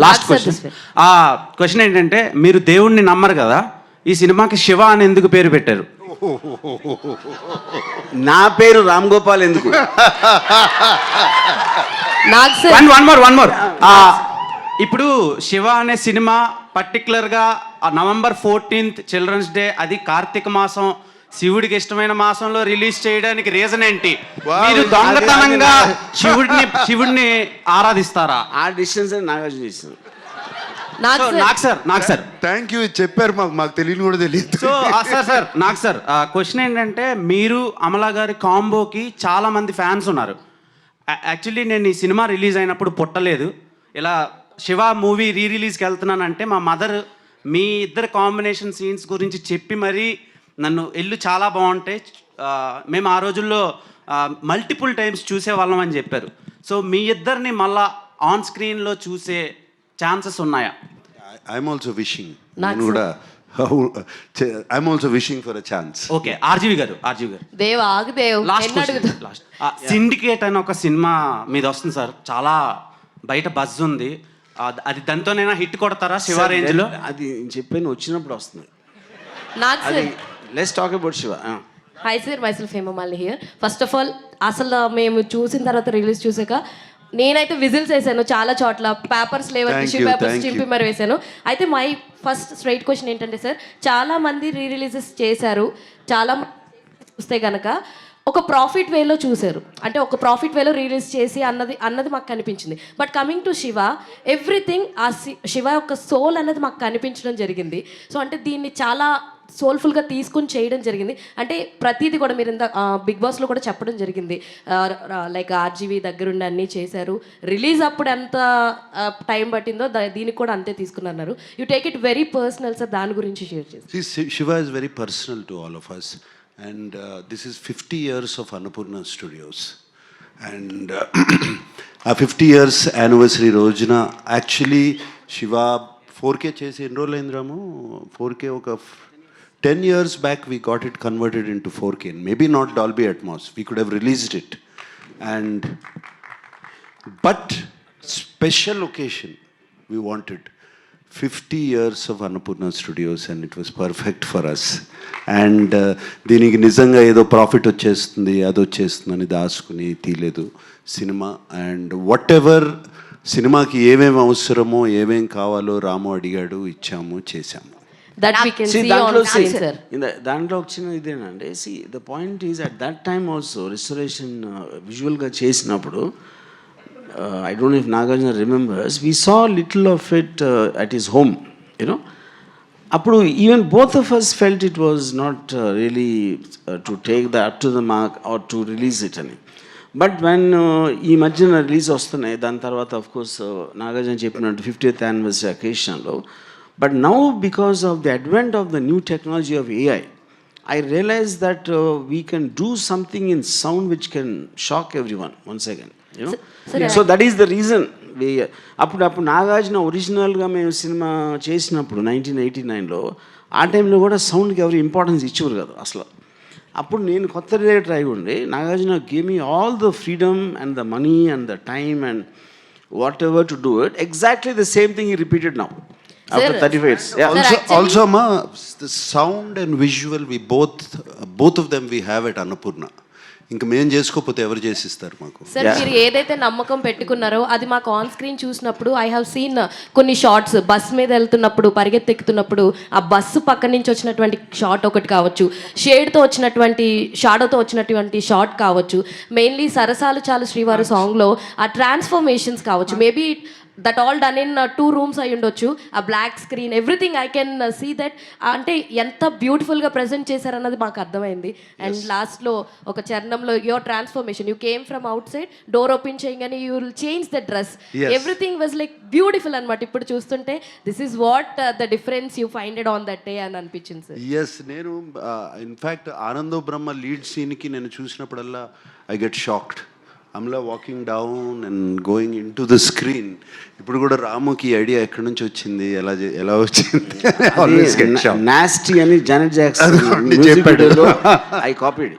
Last question ఏంటంటే, మీరు దేవుణ్ణి నమ్మరు కదా, ఈ సినిమాకి శివ అని ఎందుకు పేరు పెట్టారు? నా పేరు రామ్ గోపాల్ ఎందుకు? One more. ఇప్పుడు శివ అనే సినిమా పర్టికులర్గా November 14th చిల్డ్రన్స్ డే, అది కార్తీక మాసం, శివుడికి ఇష్టమైన మాసంలో రిలీజ్ చేయడానికి రీజన్ ఏంటి? మీరు దొంగతనంగా శివుడిని ఆరాధిస్తారా? ఆ డిస్టెన్స్ నాగార్జున చేసింది. నాకు సార్ థ్యాంక్ యూ చెప్పారు, మాకు తెలియని కూడా తెలియదు. సో సార్ క్వశ్చన్ ఏంటంటే, మీరు అమలా గారి కాంబోకి చాలా మంది ఫ్యాన్స్ ఉన్నారు. యాక్చువల్లీ నేను ఈ సినిమా రిలీజ్ అయినప్పుడు పుట్టలేదు. ఇలా శివ మూవీ రిలీజ్కి వెళ్తున్నానంటే మా మదర్ మీ ఇద్దరు కాంబినేషన్ సీన్స్ గురించి చెప్పి మరీ నన్ను చాలా బాగుంటాయి, మేము ఆ రోజుల్లో మల్టిపుల్ టైమ్స్ చూసేవాళ్ళం అని చెప్పారు. సో మీ ఇద్దరిని మళ్ళా ఆన్ స్క్రీన్లో చూసే ఛాన్సెస్ ఉన్నాయా? ఐఎమ్ ఆల్సో విషింగ్, నేను కూడా I'm also wishing for a chance. Okay, RGV గారు లాస్ట్ సిండికేట్ అని ఒక సినిమా మీద వస్తుంది సార్, చాలా బయట బజ్ ఉంది, అది దాంతోనైనా హిట్ కొడతారా శివ రేంజ్ లో? అది చెప్పాను, వచ్చినప్పుడు వస్తుంది. Let's talk about Shiva. Hi sir, myself Hemamalini here. First of all, అసలు మేము చూసిన తర్వాత రిలీజ్ చూసాక నేనైతే విజిల్స్ వేసాను చాలా చోట్ల, పేపర్స్ లేవని టిష్యూ పేపర్స్ చింపి మరి వేసాను. అయితే మై ఫస్ట్ స్ట్రైట్ క్వశ్చన్ ఏంటంటే సార్, చాలా మంది రిలీజెస్ చేశారు, చాలా చూస్తే కనుక ఒక ప్రాఫిట్ వేలో చూశారు, అంటే ఒక ప్రాఫిట్ వేలో రిలీజ్ చేసి అన్నది మాకు కనిపించింది. But coming to Shiva, everything ఆ శివ యొక్క సోల్ అన్నది మాకు కనిపించడం జరిగింది. సో అంటే దీన్ని చాలా సోల్ఫుల్గా తీసుకుని చేయడం జరిగింది. అంటే ప్రతిదీ కూడా మీరు ఇంత బిగ్ బాస్లో కూడా చెప్పడం జరిగింది, లైక్ ఆర్జీవి దగ్గరుండి అన్నీ చేశారు, రిలీజ్ అప్పుడు ఎంత టైం పట్టిందో దీనికి కూడా అంతే తీసుకున్నారు. You take it very personal sir, దాని గురించి షేర్ చేసి. Shiva is very personal to all of us. And this is 50 years of Annapurna Studios. And a 50 years anniversary రోజున యాక్చువల్లీ శివ 4K చేసి ఎన్ని రోజులు అయింది రాము? 4K ఒక 10 years back we got it converted into 4K. Maybe not Dolby Atmos, we could have released it. And but special occasion we wanted 50 years of Annapurna Studios, and it was perfect for us. And దీనికి నిజంగా ఏదో profit వచ్చేస్తుంది అది వచ్చేస్తుందని దాచుకుని తీయలేదు cinema. And what ever సినిమాకి ఏమేమి అవసరమో ఏమేమి కావాలో రాము అడిగాడు, ఇచ్చాము, చేశాము. దాంట్లో వచ్చిన ఇదేనండి. The point is at that time also restoration విజువల్గా చేసినప్పుడు, I don't know if Nagarjuna remembers, we saw little of it at his home, you know. Appudu even both of us felt it was not really to take that up to the mark or to release it any. But when ee madhyana release vastunayi, dan tarvata of course Nagarjuna cheppinattu 50th anniversary occasion lo, but now because of the advent of the new technology of AI, I realized that we can do something in sound which can shock everyone once again, you know. So that is the reason we అప్పుడు నాగార్జున ఒరిజినల్గా మేము cinema చేసినప్పుడు 1989లో, ఆ టైంలో కూడా సౌండ్కి ఎవరు importance ఇచ్చేవారు కదా అసలు. అప్పుడు నేను కొత్త డైరెక్టర్ అయి ఉండి, Nagarjuna gave me all the freedom and the money and the time and what ever to do it. Exactly the same thing ఈ repeated now after 35 years. Also ma, the sound and visual we both of them we have at Annapurna. ఇంకా మేము చేసుకోకపోతే ఎవరు చేసిస్తారు మాకు? Sir, మీరు ఏదైతే నమ్మకం పెట్టుకున్నారో అది మాకు ఆన్ స్క్రీన్ చూసినప్పుడు ఐ హావ్ సీన్ కొన్ని షార్ట్స్, బస్ మీద వెళ్తున్నప్పుడు పరిగెత్తెక్కుతున్నప్పుడు ఆ బస్సు పక్క నుంచి వచ్చినటువంటి షార్ట్ ఒకటి కావచ్చు, షేడ్తో వచ్చినటువంటి షాడోతో వచ్చినటువంటి షార్ట్ కావచ్చు, మెయిన్లీ సరసాలు చాలు శ్రీవారు సాంగ్లో ఆ ట్రాన్స్ఫర్మేషన్స్ కావచ్చు, maybe that all done in 2 rooms అయి ఉండొచ్చు, ఆ black screen everything I can see that. అంటే ఎంత బ్యూటిఫుల్గా ప్రజెంట్ చేశారన్నది మాకు అర్థమైంది. అండ్ లాస్ట్లో ఒక చరణంలో your transformation, you came from outside, door open చేయగానే you will change the dress, everything was like beautiful అనమాట. ఇప్పుడు చూస్తుంటే this is what the difference you finded on that day అని అనిపించింది సార్. ఎస్, నేను ఇన్ఫ్యాక్ట్ ఆనందో బ్రహ్మ లీడ్ సీన్కి నేను చూసినప్పుడల్లా I get shocked. Amala walking down and going in to the screen. ఇప్పుడు కూడా రాముకి ఐడియా ఎక్కడి నుంచి వచ్చింది, ఎలా వచ్చింది? నాస్టీ అని జానెట్ జాక్సన్ చెప్పాడు, ఐ కాపీడ్.